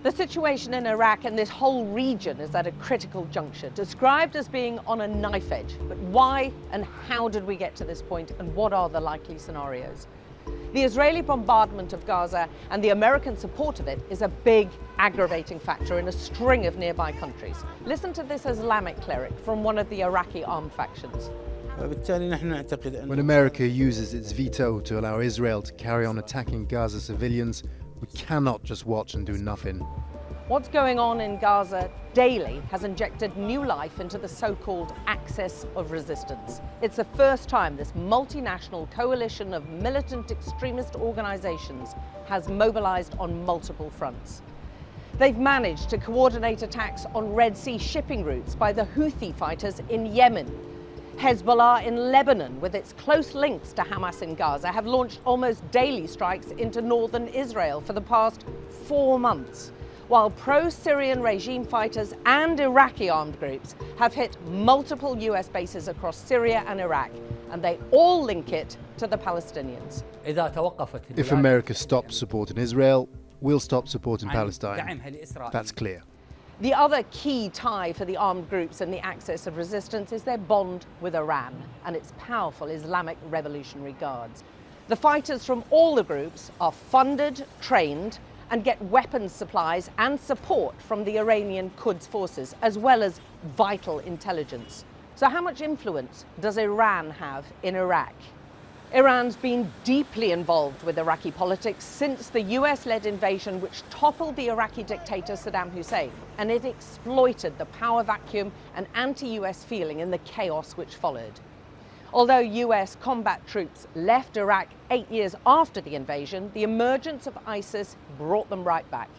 The situation in Iraq and this whole region is at a critical juncture, described as being on a knife edge. But why and how did we get to this point, and what are the likely scenarios? The Israeli bombardment of Gaza and the American support of it is a big aggravating factor in a string of nearby countries. Listen to this Islamic cleric from one of the Iraqi armed factions. When America uses its veto to allow Israel to carry on attacking Gaza civilians, we cannot just watch and do nothing. What's going on in Gaza daily has injected new life into the so-called axis of resistance. It's the first time this multinational coalition of militant extremist organizations has mobilized on multiple fronts. They've managed to coordinate attacks on Red Sea shipping routes by the Houthi fighters in Yemen. Hezbollah in Lebanon, with its close links to Hamas in Gaza, have launched almost daily strikes into northern Israel for the past 4 months, while pro-Syrian regime fighters and Iraqi armed groups have hit multiple US bases across Syria and Iraq, and they all link it to the Palestinians. If America stops supporting Israel, we'll stop supporting Palestine. That's clear. The other key tie for the armed groups in the axis of resistance is their bond with Iran and its powerful Islamic Revolutionary Guards. The fighters from all the groups are funded, trained, and get weapons supplies and support from the Iranian Quds forces, as well as vital intelligence. So how much influence does Iran have in Iraq? Iran's been deeply involved with Iraqi politics since the US-led invasion which toppled the Iraqi dictator Saddam Hussein, and it exploited the power vacuum and anti-US feeling in the chaos which followed. Although US combat troops left Iraq 8 years after the invasion, the emergence of ISIS brought them right back.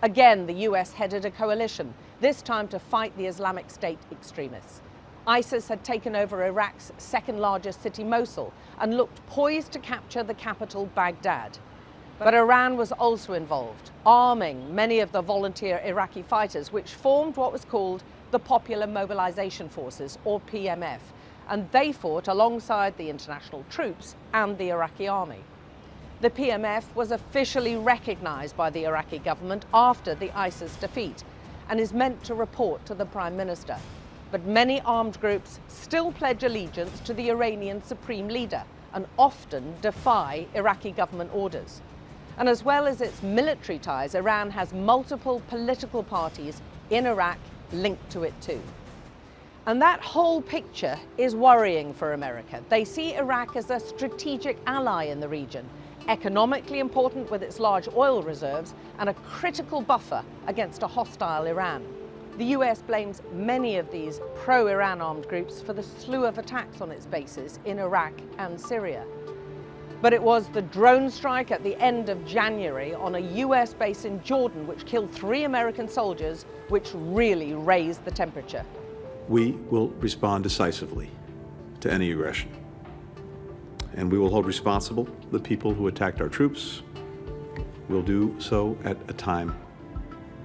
Again, the US headed a coalition, this time to fight the Islamic State extremists. ISIS had taken over Iraq's second largest city, Mosul, and looked poised to capture the capital, Baghdad. But Iran was also involved, arming many of the volunteer Iraqi fighters, which formed what was called the Popular Mobilization Forces, or PMF, and they fought alongside the international troops and the Iraqi army. The PMF was officially recognized by the Iraqi government after the ISIS defeat and is meant to report to the Prime Minister. But many armed groups still pledge allegiance to the Iranian supreme leader and often defy Iraqi government orders. And as well as its military ties, Iran has multiple political parties in Iraq linked to it too. And that whole picture is worrying for America. They see Iraq as a strategic ally in the region, economically important with its large oil reserves, and a critical buffer against a hostile Iran. The US blames many of these pro-Iran armed groups for the slew of attacks on its bases in Iraq and Syria. But it was the drone strike at the end of January on a US base in Jordan which killed 3 American soldiers, which really raised the temperature. We will respond decisively to any aggression, and we will hold responsible the people who attacked our troops. We'll do so at a time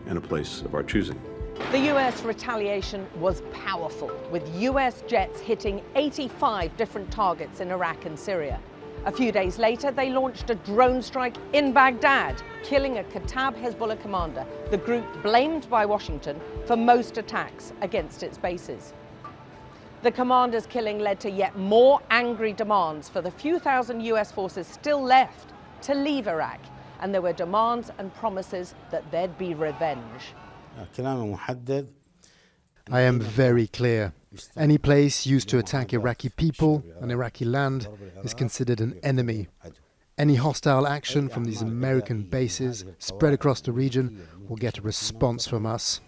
and a place of our choosing. The US retaliation was powerful, with US jets hitting 85 different targets in Iraq and Syria. A few days later, they launched a drone strike in Baghdad, killing a Kataib Hezbollah commander, the group blamed by Washington for most attacks against its bases. The commander's killing led to yet more angry demands for the few thousand US forces still left to leave Iraq, and there were demands and promises that there'd be revenge. I am very clear. Any place used to attack Iraqi people and Iraqi land is considered an enemy. Any hostile action from these American bases spread across the region will get a response from us.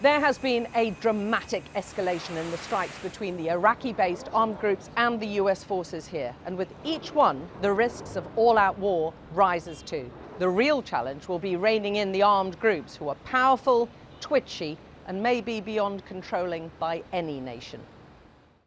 There has been a dramatic escalation in the strikes between the Iraqi-based armed groups and the US forces here. And with each one, the risks of all-out war rises too. The real challenge will be reining in the armed groups who are powerful, twitchy, and maybe beyond controlling by any nation.